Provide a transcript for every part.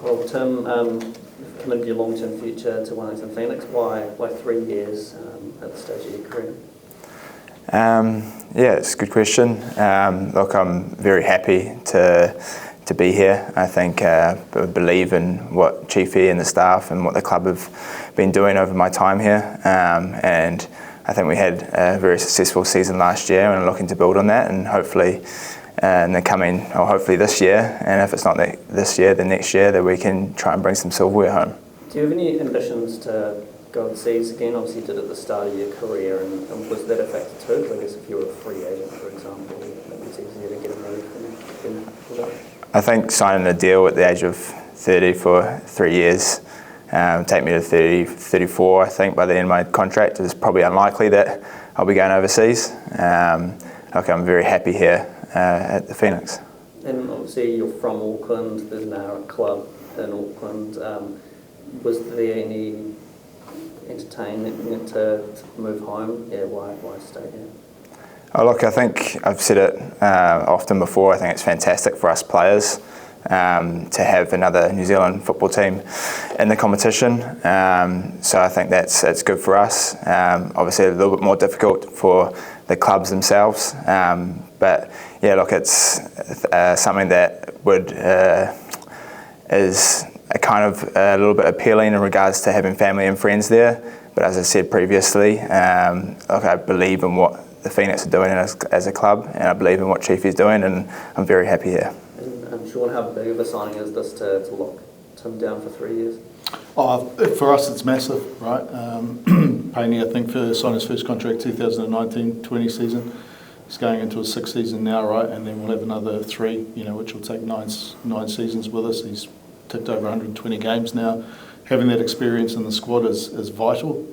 Well, Tim, you've committed your long-term future to Wellington Phoenix. Why 3 years at the stage of your career? Yeah, it's a good question. Look, I'm very happy to be here. I think I believe in what Chiefy and the staff and what the club have been doing over my time here. And I think we had a very successful season last year, and I'm looking to build on that, and hopefully hopefully this year, and if it's not this year, then next year, that we can try and bring some silverware home. Do you have any ambitions to go overseas again? Obviously you did at the start of your career, and was that a factor too? Because I guess if you were a free agent, for example, it's easier to get a move. I think signing a deal at the age of 30 for 3 years, take me to 30, 34, I think, by the end of my contract, is probably unlikely that I'll be going overseas. Look, I'm very happy here at the Phoenix. And obviously you're from Auckland, there's now a club in Auckland. Was there any entertainment to move home? Yeah, why stay here? Oh, look, I think I've said it often before. I think it's fantastic for us players to have another New Zealand football team in the competition. So I think that's good for us. Obviously a little bit more difficult for the clubs themselves. But yeah, look, it's something that is a little bit appealing in regards to having family and friends there. But as I said previously, look, I believe in what the Phoenix are doing as a club, and I believe in what Chiefy's doing, and I'm very happy here. And Sean, how big of a signing is this to lock Tim down for 3 years? For us, it's massive, right? Payne, I think, signed his first contract 2019-20 season. He's going into his 6th season now, right? And then we'll have another 3, which will take nine seasons with us. He's ticked over 120 games now. Having that experience in the squad is vital.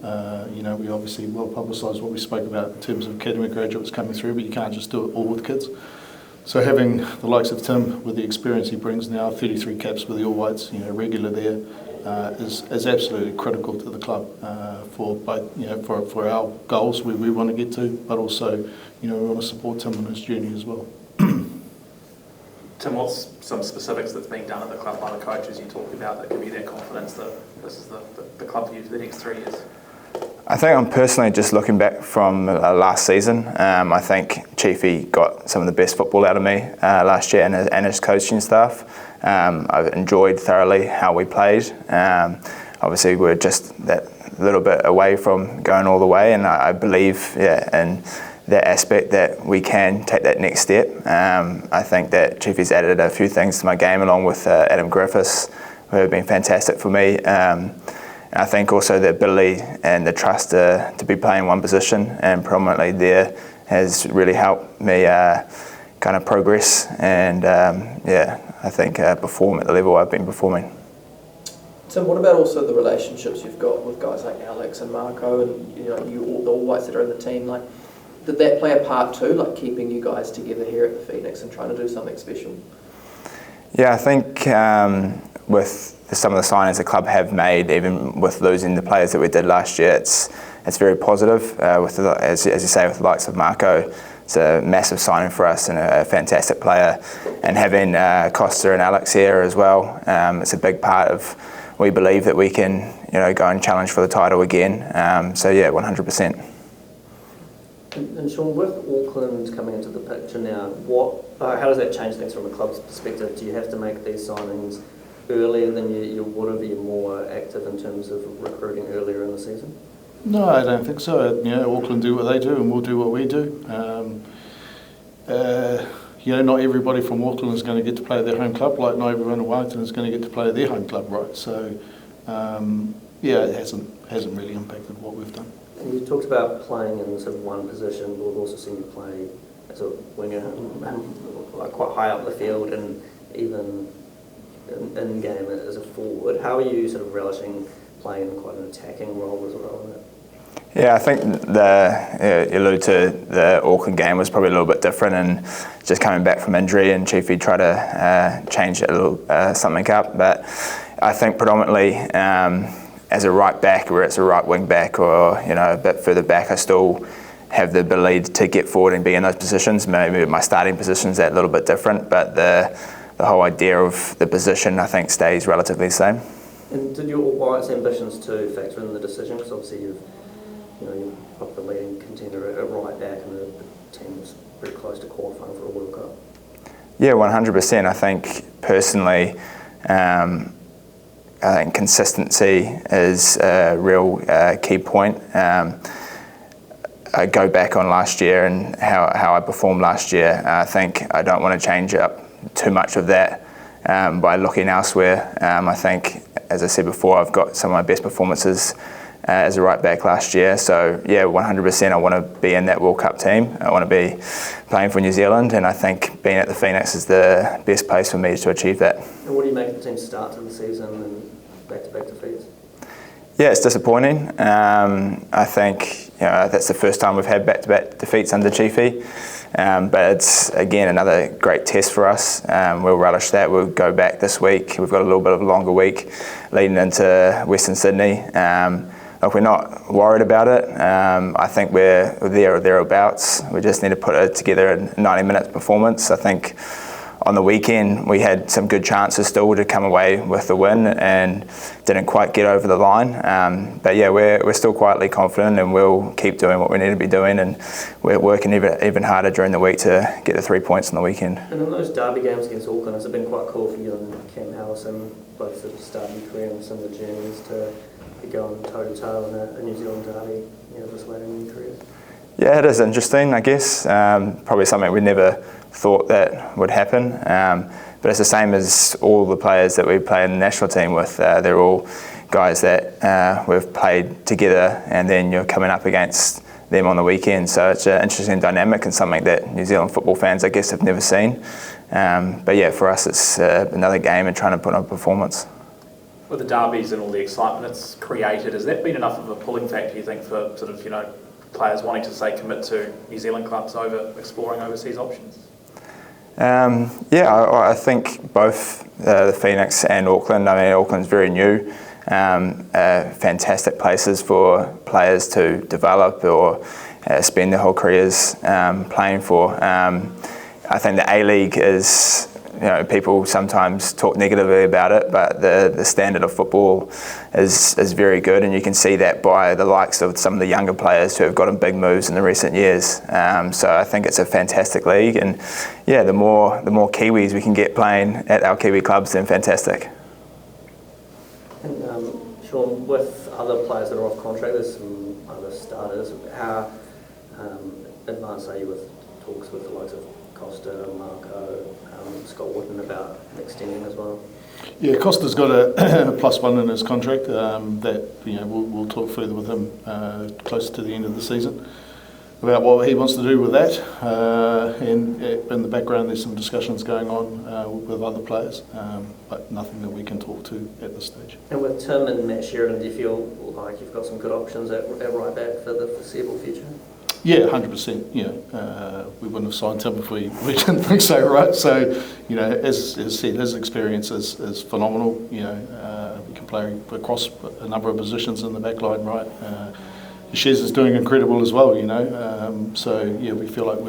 We obviously well publicised what we spoke about in terms of academy graduates coming through, but you can't just do it all with kids. So having the likes of Tim with the experience he brings now, 33 caps with the All Whites, regular there, is absolutely critical to the club for both, for our goals where we want to get to, but also, we want to support Tim on his journey as well. Tim, what's some specifics that's being done at the club by the coaches you talked about that give you that confidence that this is the club for you for the next 3 years? I think I'm personally just looking back from last season. I think Chiefy got some of the best football out of me last year and his coaching staff. I've enjoyed thoroughly how we played. Obviously, we're just that little bit away from going all the way, and I believe in that aspect that we can take that next step. I think that Chiefy's added a few things to my game along with Adam Griffiths, who have been fantastic for me. I think also the ability and the trust to be playing one position and predominantly there has really helped me kind of progress and I think perform at the level I've been performing. So what about also the relationships you've got with guys like Alex and Marco and the All Whites that are in the team? Like, did that play a part too, like keeping you guys together here at the Phoenix and trying to do something special? Yeah, I think with some of the signings the club have made, even with losing the players that we did last year, it's very positive. As you say, with the likes of Marco, it's a massive signing for us and a fantastic player. And having Costa and Alex here as well, it's a big part of. We believe that we can, go and challenge for the title again. 100%. And Sean, with Auckland coming into the picture now, how does that change things from a club's perspective? Do you have to make these signings earlier than you would have? Are you more active in terms of recruiting earlier in the season? No, I don't think so. Auckland do what they do and we'll do what we do. Not everybody from Auckland is going to get to play their home club, like not everyone in Wellington is going to get to play their home club, right? So, it hasn't really impacted what we've done. And you talked about playing in sort of one position, but we've also seen you play as a winger, quite high up the field, and even in game as a forward. How are you sort of relishing playing in quite an attacking role as well? Yeah, I think you alluded to the Auckland game was probably a little bit different, and just coming back from injury, and Chiefy tried to change it a little, something up. But I think predominantly as a right back, or it's a right wing back, or a bit further back, I still have the ability to get forward and be in those positions. Maybe my starting position's that little bit different, but the whole idea of the position, I think, stays relatively the same. And did your All Whites ambitions to factor in the decision? Because obviously you're probably the leading contender at right back, and the team's pretty close to qualifying for a World Cup. Yeah, 100%. I think personally, I think consistency is a real key point. I go back on last year and how I performed last year. I think I don't want to change up too much of that by looking elsewhere. I think, as I said before, I've got some of my best performances as a right back last year. So yeah, 100% I want to be in that World Cup team. I want to be playing for New Zealand, and I think being at the Phoenix is the best place for me to achieve that. And what do you make of the team's start to the season and back-to-back defeats? Yeah, it's disappointing. I think that's the first time we've had back-to-back defeats under Chiefy. But it's, again, another great test for us. We'll relish that. We'll go back this week. We've got a little bit of a longer week leading into Western Sydney. Look, we're not worried about it. I think we're there or thereabouts. We just need to put together a 90-minute performance. I think on the weekend we had some good chances still to come away with the win and didn't quite get over the line. But yeah, we're still quietly confident, and we'll keep doing what we need to be doing, and we're working even harder during the week to get the 3 points on the weekend. And in those derby games against Auckland, has it been quite cool for you and Cam Howison, both sort of starting your career and some of the journeys, to be going toe-to-toe in a New Zealand derby, this later in your careers? Yeah, it is interesting, I guess. Probably something we never thought that would happen. But it's the same as all the players that we play in the national team with. They're all guys that we've played together, and then you're coming up against them on the weekend. So it's an interesting dynamic and something that New Zealand football fans, I guess, have never seen. But yeah, for us, it's another game and trying to put on a performance. With the derbies and all the excitement it's created, has that been enough of a pulling factor, you think, for sort of, players wanting to, say, commit to New Zealand clubs over exploring overseas options? I think both the Phoenix and Auckland. I mean, Auckland's very new. Fantastic places for players to develop or spend their whole careers playing for. I think the ALeague is, people sometimes talk negatively about it, but the standard of football is very good, and you can see that by the likes of some of the younger players who have gotten big moves in the recent years. So I think it's a fantastic league, and yeah, the more Kiwis we can get playing at our Kiwi clubs, then fantastic. And Sean, with other players that are off contract, there's some other starters. How advanced are you with talks with the likes of Costa, Marco, Scott Wooden about extending as well? Yeah, Costa's got a +1 in his contract that we'll talk further with him closer to the end of the season about what he wants to do with that. And in the background, there's some discussions going on with other players, but nothing that we can talk to at this stage. And with Tim and Matt Sheridan, do you feel like you've got some good options at right back for the foreseeable future? Yeah, 100%. We wouldn't have signed him if we didn't think so, right? So, as said, his experience is phenomenal. He can play across a number of positions in the back line, right? Shez is doing incredible as well, So yeah, we feel like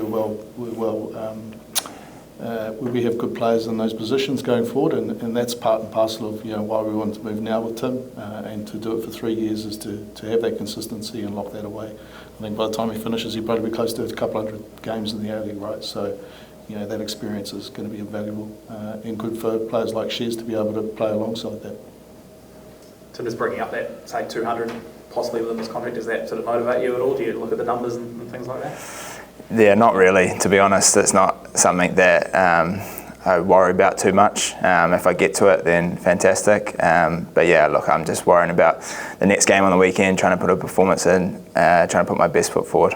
we have good players in those positions going forward, and that's part and parcel of why we wanted to move now with Tim, and to do it for 3 years is to have that consistency and lock that away. I think by the time he finishes, he'll probably be close to a couple hundred games in the ALeague, right? So, that experience is going to be invaluable and good for players like Shez to be able to play alongside that. Tim is bringing up that, say, 200 possibly within this contract. Does that sort of motivate you at all? Do you look at the numbers and things like that? Yeah, not really, to be honest. It's not something that I worry about too much. If I get to it, then fantastic. But yeah, look, I'm just worrying about the next game on the weekend, trying to put a performance in, trying to put my best foot forward.